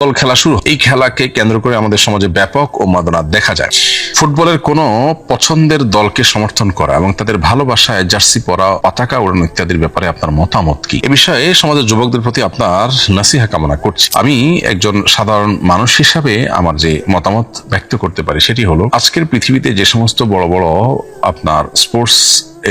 Football খেলা শুরু, এই খেলাকে কেন্দ্র করে আমাদের সমাজে ব্যাপক উন্মাদনা দেখা যায়। ফুটবলের কোনো পছন্দের দলকে সমর্থন করা এবং তাদের ভালোবাসায় জার্সি পরা, পতাকা ওড়ানো ইত্যাদির ব্যাপারে আপনার মতামত কি? এ বিষয়ে সমাজের যুবকদের প্রতি আপনার নাসিহা কামনা করছি। আমি একজন সাধারণ মানুষ হিসাবে আমার যে মতামত ব্যক্ত করতে পারি সেটি হলো, আজকের পৃথিবীতে যে সমস্ত বড় বড় আপনার স্পোর্টস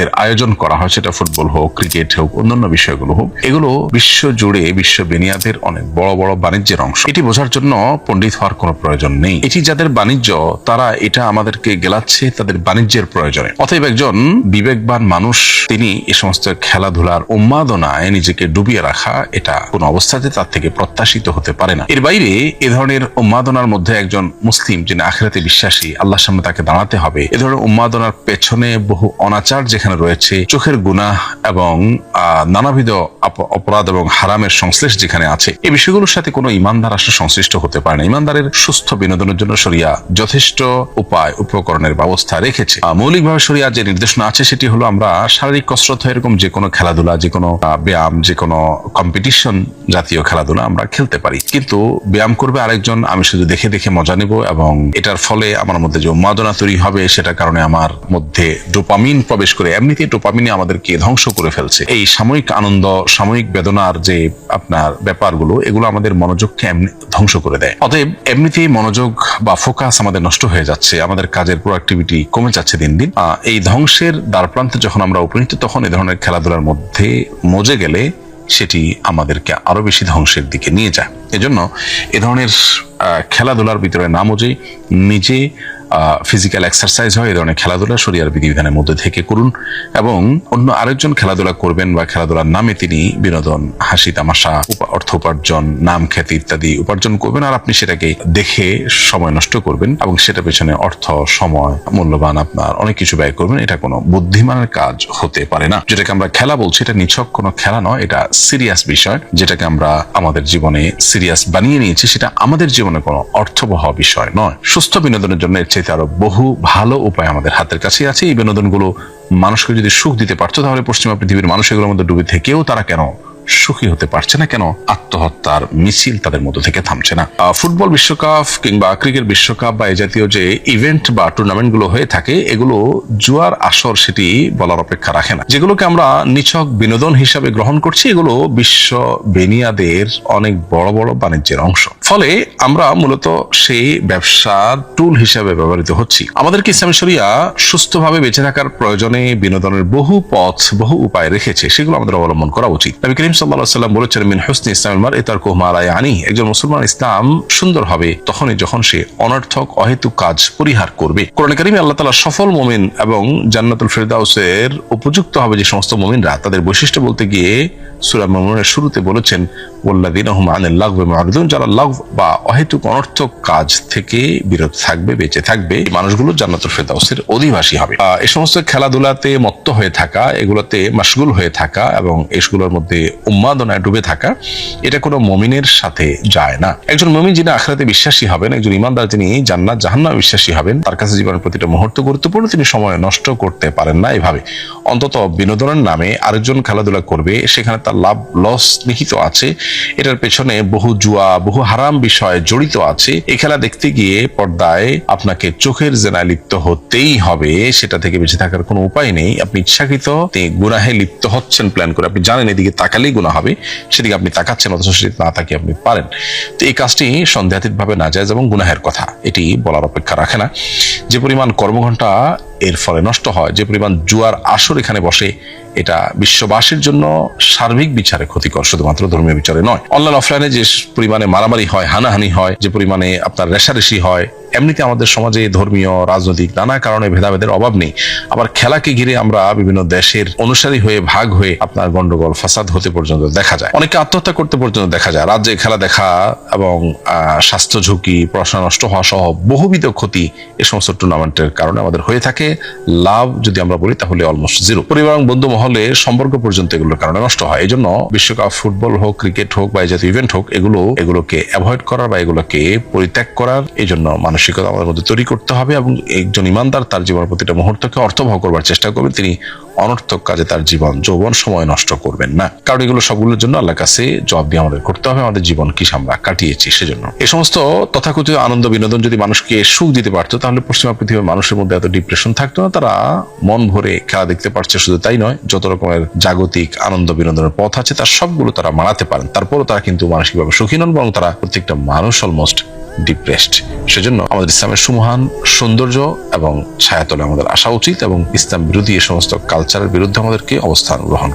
এর আয়োজন করা হয়, সেটা ফুটবল হোক, ক্রিকেট হোক, অন্যান্য বিষয়গুলো হোক, এগুলো বিশ্ব জুড়ে বিশ্ব বেনিয়াদের অনেক বড় বড় বাণিজ্যের অংশ। এটি বোঝার জন্য পণ্ডিত হওয়ার কোনো প্রয়োজন নেই। এটি যাদের বাণিজ্য, তারা এটা আমাদেরকে গেলাচ্ছে তাদের বাণিজ্যের প্রয়োজনে। অতএব একজন বিবেকবান মানুষ তিনি এ সমস্ত খেলাধুলার উন্মাদনায় নিজেকে ডুবিয়ে রাখা, এটা কোন অবস্থাতে তার থেকে প্রত্যাশিত হতে পারে না। এর বাইরে এ ধরনের উন্মাদনার মধ্যে একজন মুসলিম যিনি আখিরাতে বিশ্বাসী, আল্লাহর সামনে তাকে দাঁড়াতে হবে। এ ধরনের উন্মাদনার পেছনে বহু অনাচার যেখানে রয়েছে, চোখের গুনাহ এবং নানাবিধ অপরাধ এবং হারামের সংশ্লেষ যেখানে আছে, এই বিষয়গুলোর সাথে কোনো ইমানদার আসলে সংশ্লিষ্ট হতে পারে না। ইমানদারের সুস্থ বিনোদনের জন্য শরিয়া যথেষ্ট উপায় উপকরণের ব্যবস্থা রেখেছে। মৌলিকভাবে শরিয়া যে নির্দেশনা আছে সেটি হলো, আমরা শারীরিক কসরত এরকম যে কোনো খেলাধুলা, যে কোনো ব্যায়াম, যে কোনো কম্পিটিশন জাতীয় খেলাধুলা আমরা খেলতে পারি, কিন্তু ব্যায়াম করবে আরেকজন, আমি শুধু দেখে দেখে মজা নেব এবং এটার ফলে আমার মধ্যে যে উন্মাদনা তৈরি হবে, সেটার কারণে আমার মধ্যে ডোপামিন প্রবেশ করে, এমনিতে ডোপামিনে আমাদেরকে ধ্বংস করে ফেলছে। এই সাময়িক আনন্দ, সাময়িক বেদনার যে আপনার ব্যাপারগুলো, এগুলো আমাদের মনোযোগকে ধ্বংস করে দেয়। অতএব এমনিতেই মনোযোগ বা ফোকাস আমাদের নষ্ট হয়ে যাচ্ছে, আমাদের কাজের প্রোডাক্টিভিটি কমে যাচ্ছে দিন দিন। এই ধ্বংসের দ্বারপ্রান্তে যখন আমরা উপনীত, তখন এই ধরনের খেলাধুলার মধ্যে মজে গেলে সেটি আমাদেরকে আরো বেশি ধ্বংসের দিকে নিয়ে যায়। এজন্য এ ধরনের খেলাধুলার ভিতরে না মজে নিজে ফিজিক্যাল এক্সারসাইজ হয়, এই ধরনের খেলাধুলা শরিয়ার বিধিবিধানের মধ্যে থেকে করুন এবং অন্য আরেকজন খেলাধুলা করবেন বা খেলাধুলার নামে তিনি বিনোদন, হাসি তামাশা, অর্থ উপার্জন, নাম খ্যাতি ইত্যাদি উপার্জন করবেন, আর আপনি সেটাকে দেখে সময় নষ্ট করবেন এবং সেটা পেছনে অর্থ, সময়, মূল্যবান আপনার অনেক কিছু ব্যয় করবেন। এটা কোনো বুদ্ধিমানের কাজ হতে পারে না। যেটাকে আমরা খেলা বলছি, এটা নিছক কোনো খেলা নয়, এটা সিরিয়াস বিষয়। যেটাকে আমরা আমাদের জীবনে সিরিয়াস বানিয়ে নিয়েছি, সেটা আমাদের জীবনে কোনো অর্থবহ বিষয় নয়। সুস্থ বিনোদনের জন্য আরো বহু ভালো উপায় আমাদের হাতের কাছে আছে। এই বিনোদনগুলো মানুষকে যদি সুখ দিতে পারতো, তাহলে পশ্চিমা পৃথিবীর মানুষ এগুলোর মধ্যে ডুবে থেকেও তারা কেন সুখী হতে পারছে না? কেন আত্মহত্যার মিছিল তাদের মধ্য থেকে থামছে না? ফুটবল বিশ্বকাপ কিংবা ক্রিকেট বিশ্বকাপ বা এই জাতীয় যে ইভেন্ট বা টুর্নামেন্ট গুলো হয়ে থাকে, এগুলো জুয়ার আসর সেটি বলার অপেক্ষা রাখে না। যেগুলোকে আমরা নিছক বিনোদন হিসাবে গ্রহণ করছি, এগুলো বিশ্ব বেনিয়াদের অনেক বড় বড় বাণিজ্যের অংশ। ফলে আমরা মূলত সেই ব্যবসার টুল হিসাবে ব্যবহৃত হচ্ছি। আমাদেরকে ইসলামী শরিয়া সুস্থভাবে বেঁচে থাকার প্রয়োজনে বিনোদনের বহু পথ, বহু উপায় রেখেছে, সেগুলো আমাদের অবলম্বন করা উচিত। নবী করিম সাল্লাল্লাহু আলাইহি ওয়াসাল্লাম বলেছেন, মিন হুসনি ইসলামিল মারই তারকুহু মা লা ইয়ানি। একজন মুসলমান ইসলাম সুন্দর হবে তখনই যখন সে অনর্থক অহেতুক কাজ পরিহার করবে। কোরআন কারীমে আল্লাহ তাআলা সফল মুমিন এবং জান্নাতুল ফিরদাউসের উপযুক্ত হবে যে সমস্ত মুমিনরা, তাদের বৈশিষ্ট্য বলতে গিয়ে সূরা মুমিনের শুরুতে বলেছেন, ওয়াল্লাযীনা হুম আনিল লাগবি মুআরিদুন। যারা লাগব বা অহেতুক অনর্থক কাজ থেকে বিরত থাকবে, বেঁচে থাকবে, এই মানুষগুলো জান্নাতুল ফিরদাউসের অধিবাসী হবে। এই সমস্ত খেলাধুলাতে মত্ত হয়ে থাকা, এগুলোতে মাশগুল হয়ে থাকা এবং এগুলোর মধ্যে উন্মাদনায় ডুবে থাকা, এটা কোনো মুমিনের সাথে যায় না। একজন মুমিন যিনি আখিরাতে বিশ্বাসী হবেন, একজন ইমানদার যিনি জান্নাত জাহান্নামে বিশ্বাসী হবেন, তার কাছে জীবনের প্রতিটা মুহূর্ত গুরুত্বপূর্ণ। তিনি সময় নষ্ট করতে পারেন না এভাবে। অন্তত বিনোদনের নামে আরেকজন খেলাধুলা করবে, সেখানে তার লাভ লস নিহিত আছে, এটার পেছনে বহু জুয়া, বহু হারাম বিষয় জড়িত আছে। এই খেলা দেখতে গিয়ে পর্দায় আপনাকে চোখের জেনায় লিপ্ত হতেই হবে, সেটা থেকে বেঁচে থাকার কোনো উপায় নেই। আপনি ইচ্ছাকৃত গুনাহে লিপ্ত হচ্ছেন প্ল্যান করে, আপনি জানেন এদিকে তাকালেই গুনাহ হবে, সেদিকে আপনি তাকাচ্ছেন, অথচ সেদিকে না তাকিয়ে আপনি পারেন। তো এই কাজটি সন্দেহাতীত ভাবে নাজায়েজ এবং গুনাহের কথা, এটি বলার অপেক্ষা রাখে না। যে পরিমাণ কর্মঘণ্টা এর ফলে নষ্ট হয়, যে পরিমাণ জুয়ার আসর এখানে বসে, এটা বিশ্ববাসীর জন্য সার্বিক বিচারে ক্ষতিকর, শুধুমাত্র ধর্মীয় বিচারে নয়। অনলাইন অফলাইনে যে পরিমাণে মারামারি হয়, হানাহানি হয়, যে পরিমাণে আপনার রেশারেশি হয়, এমনিতে আমাদের সমাজে ধর্মীয়, রাজনৈতিক নানা কারণে ভেদাভেদের অভাব নেই। আবার খেলাকে ঘিরে আমরা বিভিন্ন দেশের অনুসারী হয়ে ভাগ হয়ে আপনার গন্ডগোল ফাসাদ হতে পর্যন্ত দেখা যায়, অনেকে আত্মহত্যা করতে পর্যন্ত দেখা যায়। রাজ্যে খেলা দেখা এবং স্বাস্থ্য ঝুঁকি, পড়াশোনা নষ্ট হওয়া সহ বহুবিধ ক্ষতি এই সমস্ত টুর্নামেন্টের কারণে আমাদের হয়ে থাকে। লাভ যদি আমরা বলি তাহলে অলমোস্ট জিরো। পরিবার এবং বন্ধু মহল হলে সম্পর্ক পর্যন্ত এগুলোর কারণে নষ্ট হয়। এই জন্য বিশ্বকাপ ফুটবল হোক, ক্রিকেট হোক বা এই জাতীয় ইভেন্ট হোক, এগুলোকে অ্যাভয়েড করার বা এগুলোকে পরিত্যাগ করার এই জন্য মানসিকতা আমাদের মধ্যে তৈরি করতে হবে। এবং একজন ইমানদার তার জীবনের প্রতিটা মুহূর্তকে অর্থবহ করবার চেষ্টা করবেন। তিনি অনর্থক কাজে তার যৌবন সময় নষ্ট করবেন না, কারণ এগুলো সবগুলোর জন্য আল্লাহর কাছে জবাব দিয়ে আমাদের করতে হবে আমাদের জীবন কি আমরা কাটিয়েছি সেজন্য। এই সমস্ত তথাকথিত আনন্দ বিনোদন যদি মানুষকে সুখ দিতে পারতো, তাহলে পশ্চিমা পৃথিবীর মানুষের মধ্যে এত ডিপ্রেশন থাকতো না। তারা মন ভরে খেলা দেখতে পারছে, শুধু তাই নয়, যত রকমের জাগতিক আনন্দ বিনোদনের পথ আছে তার সবগুলো তারা মানাতে পারেন। তারপরও তারা কিন্তু মানসিকভাবে সুখী নন, বরং তারা প্রত্যেকটা মানুষ অলমোস্ট ডিপ্রেসড। সেজন্য আমাদের ইসলামের সুমহান সৌন্দর্য এবং ছায়াতলে আমাদের আসা উচিত এবং ইসলাম বিরোধী এই সমস্ত কালচারের বিরুদ্ধে আমাদেরকে অবস্থান গ্রহণ